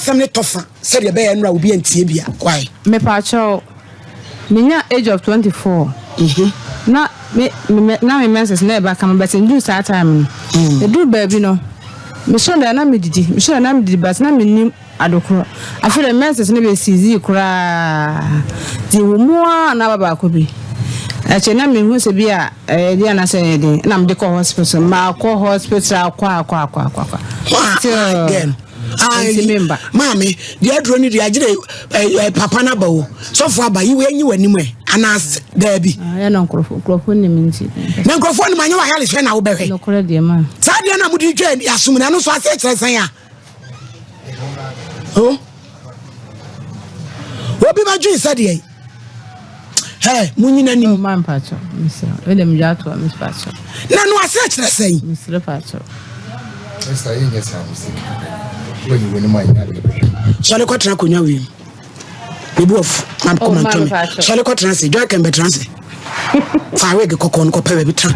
asem ne tofa said ye be enra obi antie bia why me pa cho minya age of 24 na me menses na ba kam but in that time the do baby no me so na me didi but na me nim adokro I feel the menses na be sizi kura di wo na baba ko bi ache na me hu se bia dia na se de na me de ko hospital ma ko hospital akwa again remember mami the adroni the agire papa na ba wo so for aba yi we anyi wani mu anas da bi ya na nkrofo ni minti na nkrofo ni manya wa hale hwe na wo behwe no kore de ma sa de na mudi twa asum na no so ase kire san ya oh obi ma ju isa de hey munyina ni man pacho misra we dem jato mis pacho na no ase kire san misra pacho esta aí nessa música when my Shall quatra kunya wi ebu of mam comment shall quatra say joy can be trans fa we ge kokon ko pe be tra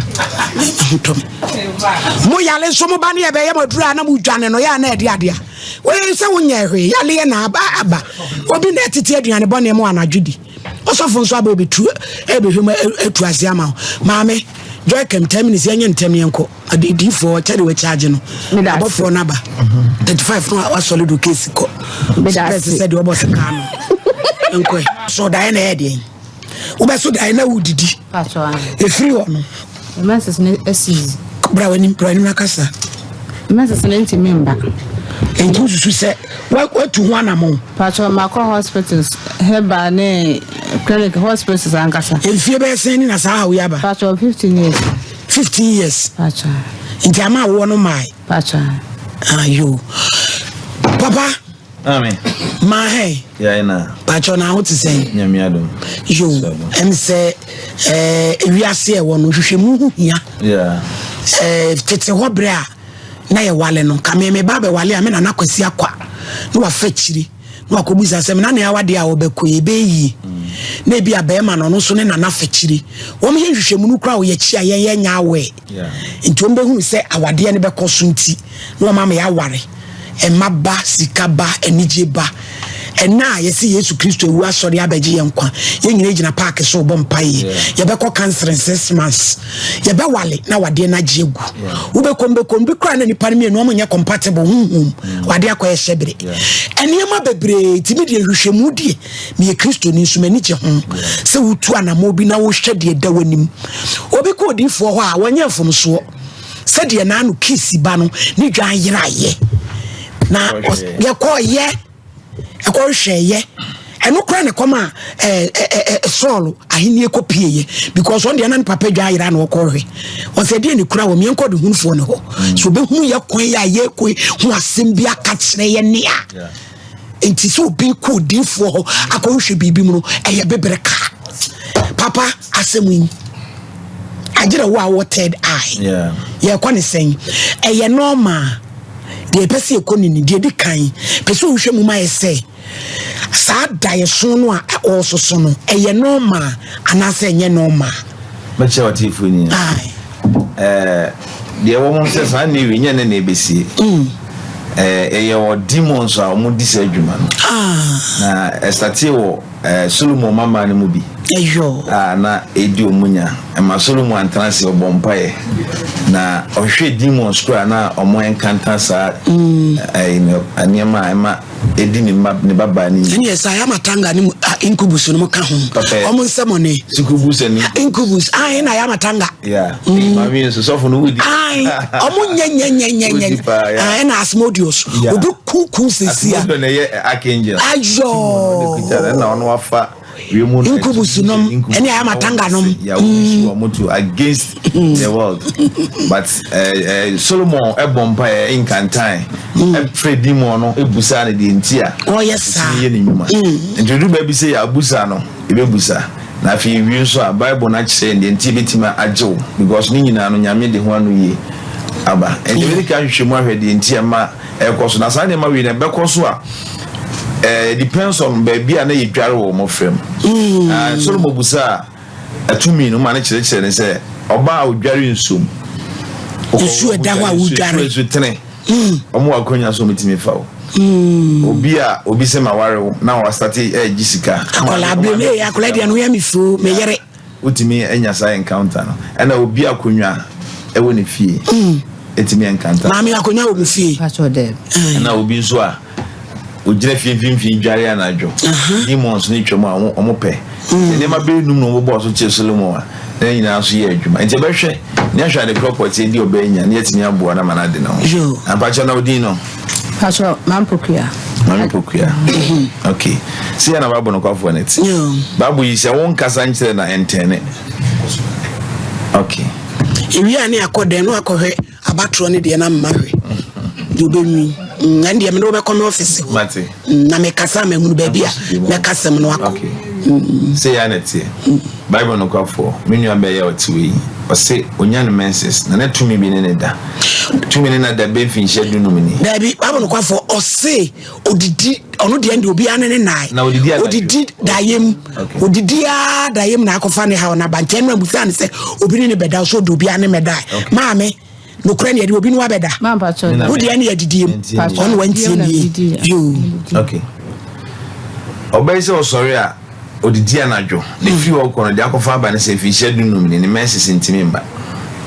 tom mo yale so mo ba ne be ye modura na mo dwane no ya na ede ade a we se wonya hwe yale ye na aba obi na tete aduane bone mo anadwudi osofo nso aba obetu ebehwem etu ase ama maame joy can 10 minutes yenye ntem yenko adi for tell we charge no about for number 35 no was solid case ko said we boss kan enko so da na head ube so da na udidi e free one menses ne assise bra wani na kasa menses ne ntimemba entu susu se what to one among pacho mako hospitals heba ne clinic hospitals ankasa enfie be sen na sa hawo yaba pacho 15 years pacho injama wo no mai pacho ayo papa amen ma hey ya ina pacho na ho tisen nyamiado yo em se wiase e wo no hwehwemu hia tete ho bre a na ye wale no kameme ba be wale a me na nakwasi akwa no wa fachiri no akobuza asem na ya wade a obekọ ebe yi na bi abema no no so ne na nafachiri wo me hwehwemu no kra wo ye chi a ye nya awe nti wo behu se awade ne bekoso nti no mama ya ware emaba sikaba enijeba ena yesi Yesu Kristo ewu asori abeji yenkwa ye nyina gina park so bompaye ye beko cancer 6 months ye be wale na wade na jiegu wo be kombe kra na nipa me no omonye compatible wade akoye shebere enema bebre timi de hwehwemu die me Kristo ni nsumani je ho se wutu anamo bi na wo hwede da wanim obi ko odifo ho a wonye mfom so se de na anu kisi ba no ni dwan yiraye na ye ko ye hweye eno kra ne koma solo ahini ekopie because on de na papa dwa ayira na okọhwe on se de ne kra wo me enkodo hunfo ne ho so be hu ye kon ya ye ko hu asem bi aka kire ye ne a enti so be ko difo ho akọhwe bibi mu no eye bebreka papa asem agire wo a watered eye ye ko ne sen eye normal de pese ekonini de di kan pese wo hwemu ma ese sa dae so no a ososo no eye normal anase enye normal meche watifu ni de wo mo se sa ni wi nye ne na ebesi eye wo demons a mo disa adwuma no na estati wo Solomon mama ni mu bi eyo na edi omunya ma Solomon antranse obompae na ohwe demons kra na omo enkanta sa aniema ema edi ni baba ni yes I am atanga ni incubus no ka ho omo nsemone incubus ni incubus na ya matanga mami so sofo no wudi omo nyenyenyenyenyen na asmodius obi kuku sesia na ye archangel ajo na ono afa incubus nom ene ya matanga nom ya to against the world but Solomon ebompa incantai every demon no ebusa na de ntia oh yes sir ye ni nyuma ntudu ba bi say abusa no ebebusa na fi wi so a bible na kire de ntia betima ajew because ni nyina no nyame de ho anu ye aba enwere ka hwehwemu ahwe de ntia ma ekoso na sa ne ma wi na bekoso a depends on baby and you dware wo mo frem Solomon busa atumi no ma na kire ne se oba odware nsum osu eda wa udware omo akonya so metimi fa obi se ma ware na wa start gisika akola blame ya akola dia no ya mi fu me yere utimi enya sa encounter no ana obi akonwa ewo ne fie etimi encounter mami akonwa wo fie pacho de na obi nso a ojire fie dware anadwo demons ni twemo omo pe ne ma be num no bo so chesolomo a na nyina so ye adwuma enti be hwe ne ahwa de property di obenya ne etimi aboa na manade no apacha na odi no pacho mampokuya okay see na babo no kwafo net babo yi se won kasa nkyere na entene okay ewi ani akode no akohwe abatro ne de na mmahwe de obenwi and the me come office mate na me kasa me hunu ba bia me kasa me no akọ say ya net Bible no kwafo menu amba ya otiwe o say onyan menses na tumi bi ne da tumi ne na da be fin shedu no mini da bi Bible no kwafo o say odidi ono de ande obi ane ne nai odidi dayem odidi a dayem na akofa ne ha na banche no abusa ne say obi ne beda so do obi ane me dai maame no kra ne obi no abeda mama pacho wo de ane yadidiem on wantie ni you okay obey say o sorry a odidi anadwo ne fi wo kono de akofa ba ne se fi shedu no mini ne menses ntimi mba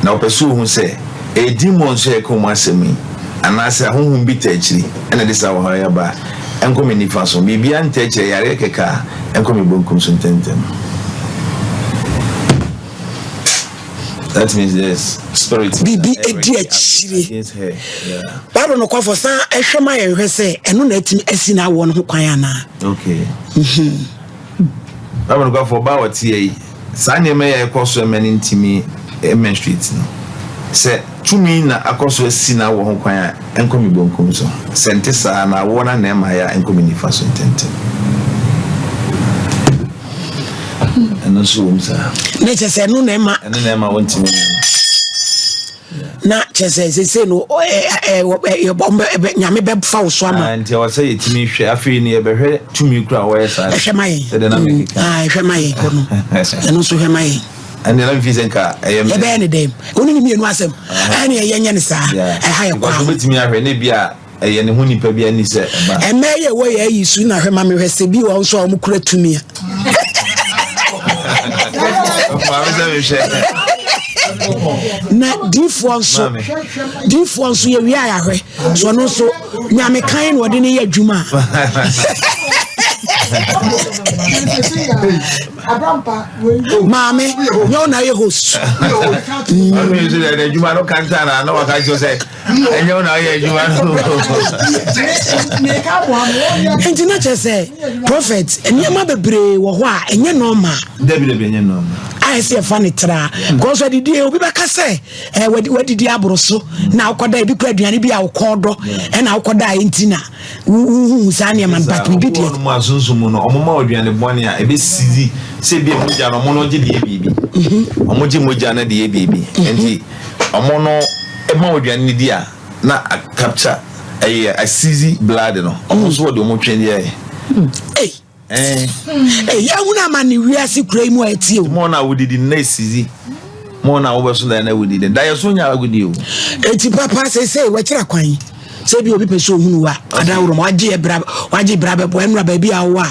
na opeso hu se e demon so e ko mo asemi anase ahunhun bi tachiri ene de sa wo ha ya ba enko me nifa so bibia ntachiri yare keka enko me bonkum so tentem. That means there's spirit bibi edi achire Bible no kwafo san ehwema ye hwe se eno na atimi asi na wo no ho kwan ana okay Bible no kwafo ba wati yi san ne me ye koso emani ntimi Main Street no se tumi na akoso asi na wo ho kwan a enko me bonkum so sente sa na wo na na ma ya enko me nifa so tentem. And so nature say no nema want to na chese say no nyame be fa so ama and I was say it me hwe afi ni e be hwe tumi kura wo yesa hwe mai say na me hwe mai kono eno so hwe mai and then if you think e be ne dem oni ni mienu asem ani e yenye ne sa ha ye kwa so betimi ahwe ne bia ye ne hu nipa bia ni se ba e me ye wo ye yi su na hwe ma me hwe se bi wo so o kura tumi na difference ye wi ayahwe so no so nyame kan no de ne ya dwuma Mami, you na your host. You say that you no kanta na waka jo say. And you na here you Enti na che prophet, enyama bebre wo ho a enye normal. Debi enye normal. I say funny tra. Because we did obi beka say we did abro so na akoda e bi kura aduane bi a wokodo e na akoda entina. Sa ne man bat me bi no ma sunsumu no omoma aduane bone a e be sizi se bi moja no mo no je de bibi. Omoje moja na de bibi. Enti omo no e ma aduane ni dia na capture a sizi blood no. Omo so de omo twen ye. Ya una mani wiase kura mu atie o. Mo na wodi di na sizi. Mo na wo beso na wodi di. Da ye so nya agudi o. Enti papa say we kira kwan. Say bi obi peso hunu wa. Adawro mo waje brabe bo enura ba bi awo a.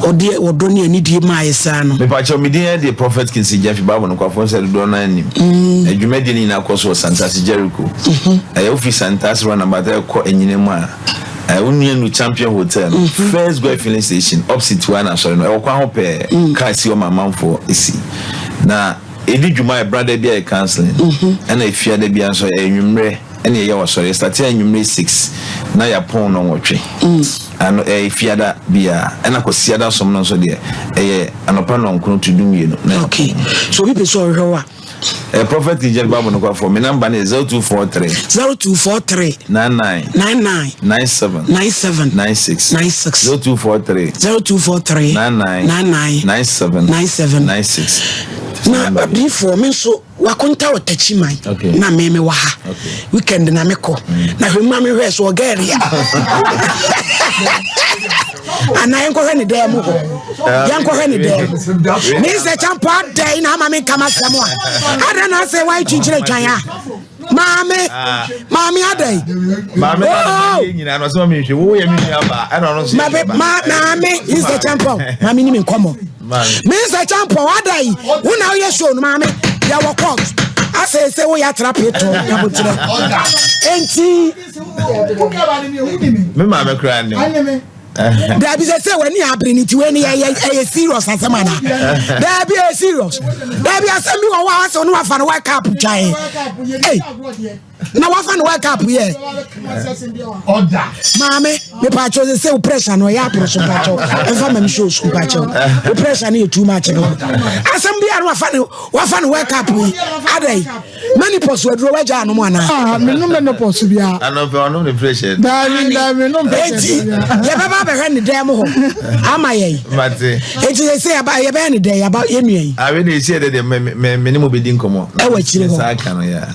Ode odo ne ani die ma yesa no. Me pa cho me din the prophet Kingsley Gyamfi Bible no kwafo say do na anim. Adwuma di ni na koso Santas Jericho. Office Santas run about there ko enyine mu a. Union Champion Hotel, first go filling station, opposite one and sorry, no, I can't see my mom for see. Now, if you my brother be a counseling, and if you be answer a number, any year sorry, start number 6. Now you're porn on watching. And a fiada be and I could see that some so there, an open on to do you know. Okay, so we be sorry. A prophet in Bible no for me number is 0243 99 97 96 0243 99 97 na before me so wakonta otachi man na meme wa ha weekend na meko na hwema me hwe so ogaria ana enko hwe ni dem ko yanko hwe ni dem ni se champa day na mama kama samo ada na say why chinchire twan ya Mami adai. Mami nyina no so me hwe wo ye me aba e no no so. Mami is the champion. Mami ni me komo. Me is the champion adai. Wo na ye show no mami. Ya wo court. Say we ya trap it to yabotre. Enti me ma me kra ni. There be say when you are bringing it when you serious as a man. There be a serious. There be a send me one so no fan wake up chai. Hey. Now what fan wake up here? Order. Mame, me pacho say pressure no ya pro so pacho. Enfa me show so pacho. The pressure ni too much no. Assembly and what fan wake up we. Adai. Many post we draw waja no mo na. Me no post bia. No the pressure. Da me no pressure. Ya baba be hwe ni dem ho. Ama ye. Mate. Enti say about ye be ni dem about ye nua yi. I we dey say that me ni mo be din komo. E wa chire ho.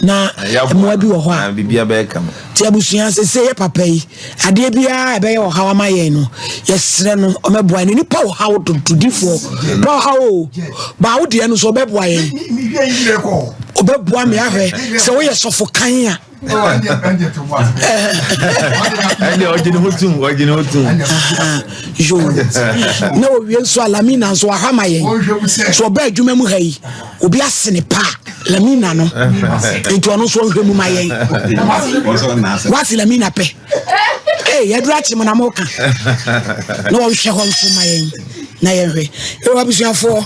Na mo bi wo ho a bibia be kam. Ti abusua se ye papa yi. Ade bia e be ye wo hawa ma ye no. Ye sre no o meboa ni pa wo hawo tudifo. Ba hawo. Ba wo de no so beboa ye. Obeboa me ahwe se wo ye sofo kan a ande ojini hotum yo na wo wie so alamina so ahama ye so ba adwuma mu hayi obi asene pa lamina no enti ono so hwemu ma ye wasi lamina pe ya dura chi mo na mo ka no wo hwe ho so ma ye na ye hwe e wa bisuafo